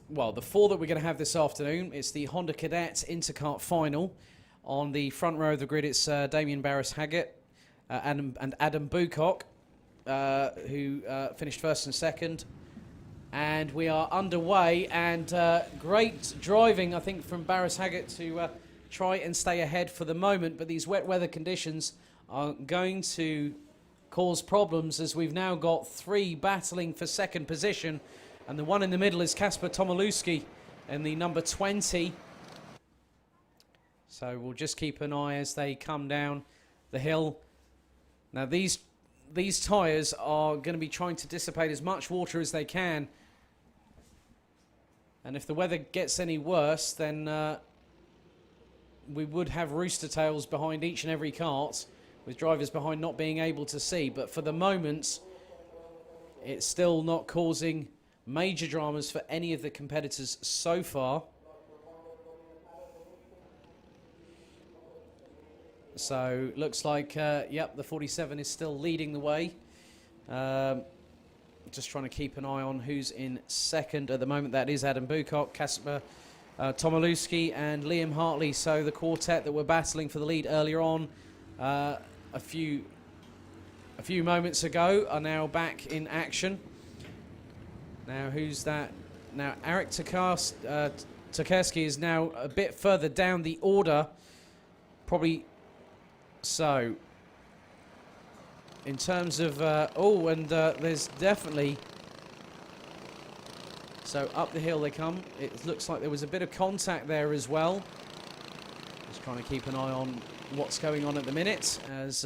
the four that we're going to have this afternoon. It's the Honda Cadet Intercart Final. On the front row of the grid, it's Damien Barris-Haggett and Adam Bucock, who finished first and second. And we are underway, and great driving, I think, from Barris-Haggett to try and stay ahead for the moment. But these wet weather conditions are going to cause problems, as we've now got three battling for second position. And the one in the middle is Kasper Tomilewski in the number 20. So we'll just keep an eye as they come down the hill. Now these tyres are going to be trying to dissipate as much water as they can. And if the weather gets any worse, then we would have rooster tails behind each and every cart, with drivers behind not being able to see. But for the moment, it's still not causing major dramas for any of the competitors so far. So looks like, yep, the 47 is still leading the way. Just trying to keep an eye on who's in second at the moment. That is Adam Bucock, Kasper Tomilewski and Liam Hartley. So the quartet that were battling for the lead earlier on a few moments ago are now back in action. Now who's that? Now Eric Tokarski is now a bit further down the order, probably. So in terms of there's definitely, so up the hill they come. It looks like there was a bit of contact there as well. Just trying to keep an eye on what's going on at the minute, as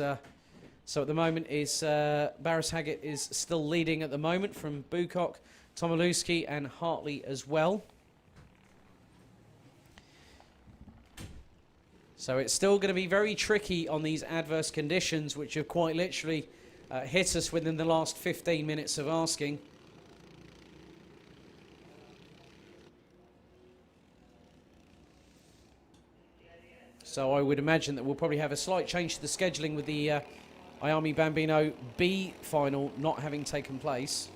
so at the moment is Barris-Haggett is still leading at the moment from Bucock, Tomilewski and Hartley as well. So it's still going to be very tricky on these adverse conditions, which have quite literally hit us within the last 15 minutes of asking. So I would imagine that we'll probably have a slight change to the scheduling with the Ayami Bambino B final not having taken place.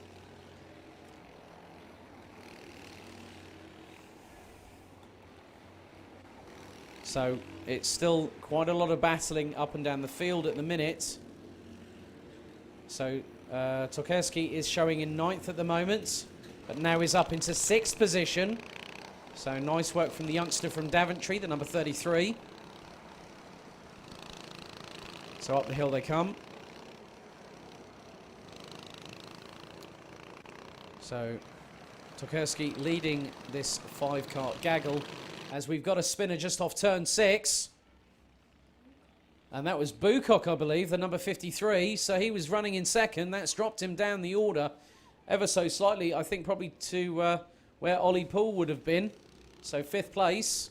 So it's still quite a lot of battling up and down the field at the minute. So Tokarski is showing in 9th at the moment, but now is up into 6th position. So nice work from the youngster from Daventry, the number 33. So up the hill they come. So Tokarski leading this 5-cart gaggle, as we've got a spinner just off turn 6. And that was Bucock, I believe, the number 53. So he was running in second. That's dropped him down the order ever so slightly, I think probably to where Ollie Poole would have been. So 5th place.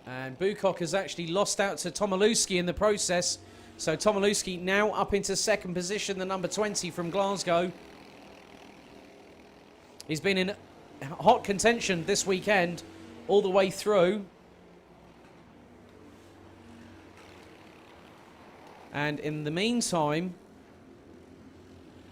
And Bucock has actually lost out to Tomilewski in the process. So Tomilewski now up into 2nd position, the number 20 from Glasgow. He's been in hot contention this weekend all the way through. And in the meantime,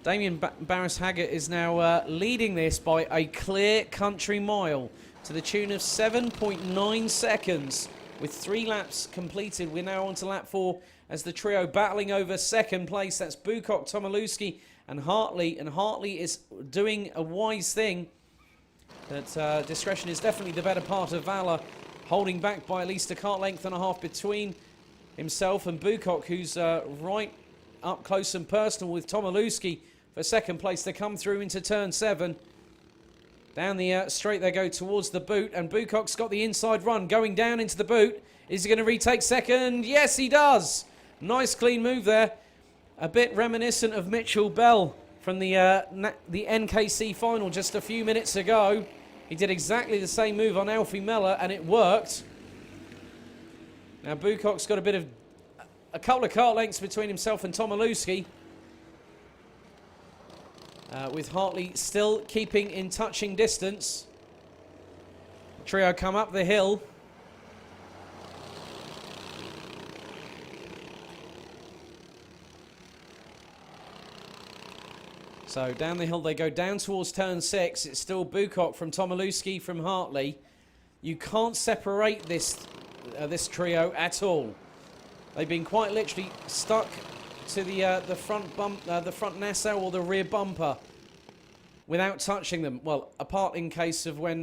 Damien Barris-Haggett is now leading this by a clear country mile to the tune of 7.9 seconds. With 3 laps completed, we're now on to lap 4 as the trio battling over 2nd place. That's Bucock, Tomilewski and Hartley. And Hartley is doing a wise thing. That discretion is definitely the better part of valour, holding back by at least a cart length and a half between himself and Bucock, who's right up close and personal with Tomilewski for 2nd place. They come through into turn 7. Down the straight they go towards the boot, and Bucock's got the inside run going down into the boot. Is he going to retake 2nd? Yes, he does. Nice clean move there. A bit reminiscent of Mitchell Bell from the NKC final just a few minutes ago. He did exactly the same move on Alfie Mellor, and it worked. Now Bucock's got a couple of cart lengths between himself and Tomilewski. With Hartley still keeping in touching distance. Trio come up the hill. So down the hill they go, down towards turn 6. It's still Bucock from Tomilewski from Hartley. You can't separate this trio at all. They've been quite literally stuck to the front Nassau or the rear bumper without touching them. Well, apart in case of when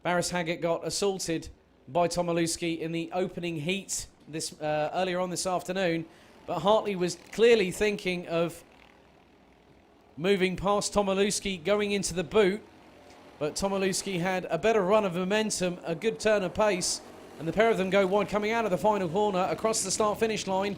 Barris Haggett got assaulted by Tomilewski in the opening heat this earlier on this afternoon. But Hartley was clearly thinking of moving past Tomilewski, going into the boot. But Tomilewski had a better run of momentum, a good turn of pace, and the pair of them go wide coming out of the final corner across the start-finish line.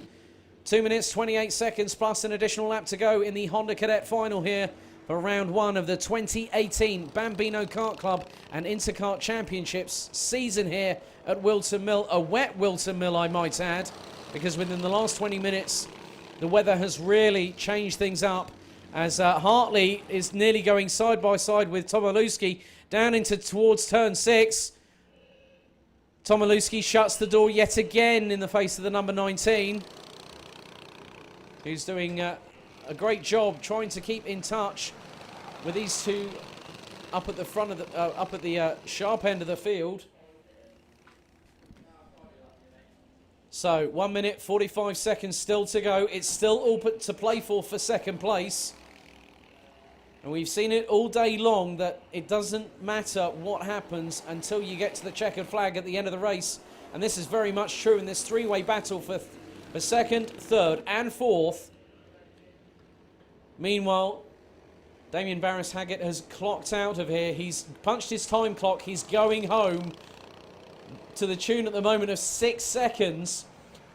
2 minutes, 28 seconds plus an additional lap to go in the Honda Cadet final here for round 1 of the 2018 Bambino Kart Club and Interkart Championships season here at Whilton Mill. A wet Whilton Mill, I might add, because within the last 20 minutes, the weather has really changed things up as Hartley is nearly going side by side with Tomilewski down into towards turn 6. Tomilewski shuts the door yet again in the face of the number 19, who's doing a great job trying to keep in touch with these two up at the front of the up at the sharp end of the field. So 1 minute 45 seconds still to go. It's still all put to play for second place. And we've seen it all day long that it doesn't matter what happens until you get to the checkered flag at the end of the race. And this is very much true in this three-way battle for second, third and fourth. Meanwhile, Damien Barris Haggett has clocked out of here. He's punched his time clock. He's going home to the tune at the moment of 6 seconds.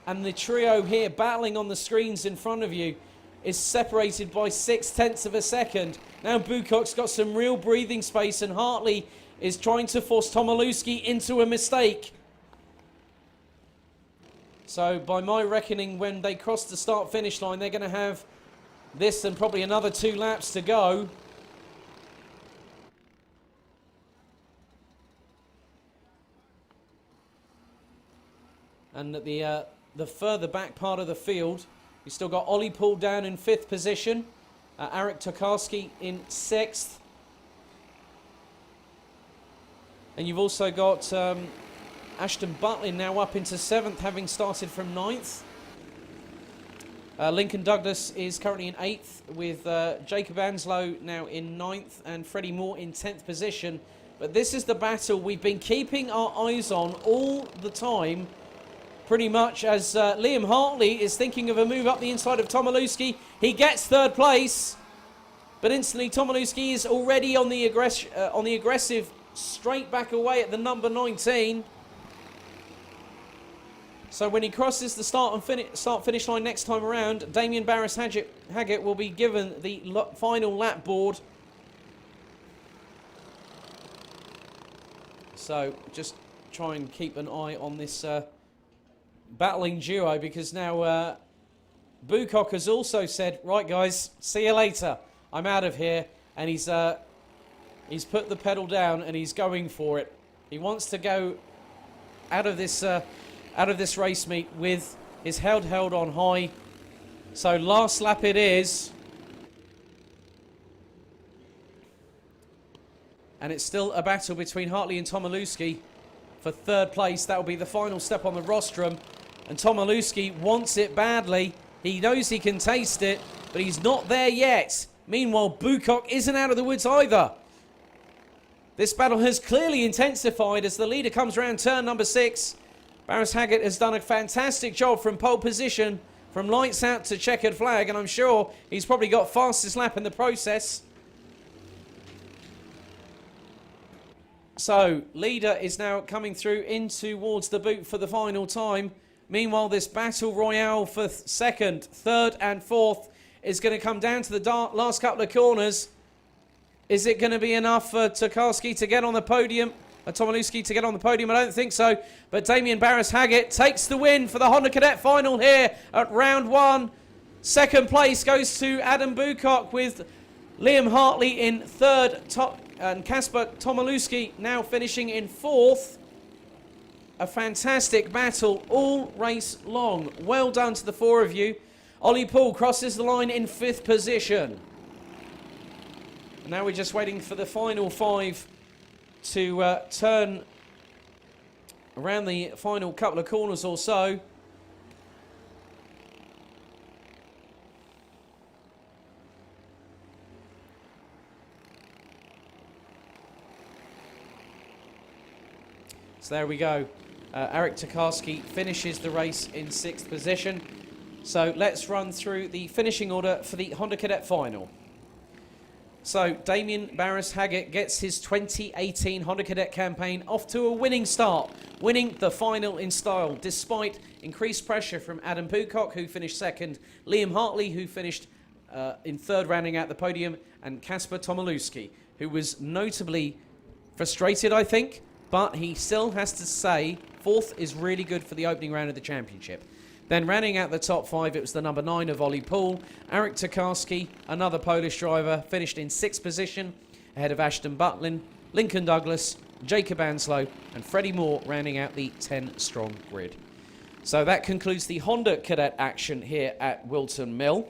And the trio here battling on the screens in front of you is separated by 0.6 of a second. Now Bucock's got some real breathing space and Hartley is trying to force Tomilewski into a mistake. So by my reckoning, when they cross the start-finish line, they're going to have this and probably another 2 laps to go. And at the further back part of the field, you've still got Ollie Poole down in 5th position. Eric Tokarski in 6th. And you've also got Ashton Butlin now up into 7th, having started from 9th. Lincoln Douglas is currently in 8th, with Jacob Anslow now in 9th and Freddie Moore in 10th position. But this is the battle we've been keeping our eyes on all the time, pretty much, as Liam Hartley is thinking of a move up the inside of Tomilewski. He gets 3rd place, but instantly Tomilewski is already on the aggressive straight back away at the number 19. So when he crosses the start-finish line next time around, Damien Barris Haggett will be given the final lap board. So just try and keep an eye on this battling duo, because now Bucock has also said, right guys, see you later, I'm out of here, and he's put the pedal down and he's going for it. He wants to go out of this race meet with his head held on high. So last lap it is, and it's still a battle between Hartley and Tomilewski for 3rd place. That will be the final step on the rostrum. And Tomilewski wants it badly. He knows he can taste it, but he's not there yet. Meanwhile, Bucock isn't out of the woods either. This battle has clearly intensified as the leader comes around turn number 6. Barris Haggett has done a fantastic job from pole position, from lights out to checkered flag, and I'm sure he's probably got fastest lap in the process. So, leader is now coming through in towards the boot for the final time. Meanwhile, this battle royale for 2nd, 3rd and 4th is going to come down to the last couple of corners. Is it going to be enough for Tokarski to get on the podium? Tomilewski to get on the podium? I don't think so. But Damien Barris Haggett takes the win for the Honda Cadet final here at round 1. 2nd place goes to Adam Bucock, with Liam Hartley in 3rd and Kasper Tomilewski now finishing in 4th. A fantastic battle all race long. Well done to the 4 of you. Ollie Poole crosses the line in 5th position. Now we're just waiting for the final 5 to turn around the final couple of corners or so. So there we go. Eric Tokarski finishes the race in 6th position. So let's run through the finishing order for the Honda Cadet final. So Damien Barris-Haggett gets his 2018 Honda Cadet campaign off to a winning start, winning the final in style, despite increased pressure from Adam Pocock, who finished 2nd, Liam Hartley, who finished in 3rd, rounding out the podium, and Kasper Tomilewski, who was notably frustrated, I think, but he still has to say 4th is really good for the opening round of the championship. Then rounding out the top 5, it was the number 9 of Ollie Poole. Eric Tokarski, another Polish driver, finished in 6th position, ahead of Ashton Butlin, Lincoln Douglas, Jacob Anslow, and Freddie Moore rounding out the 10-strong grid. So that concludes the Honda Cadet action here at Whilton Mill.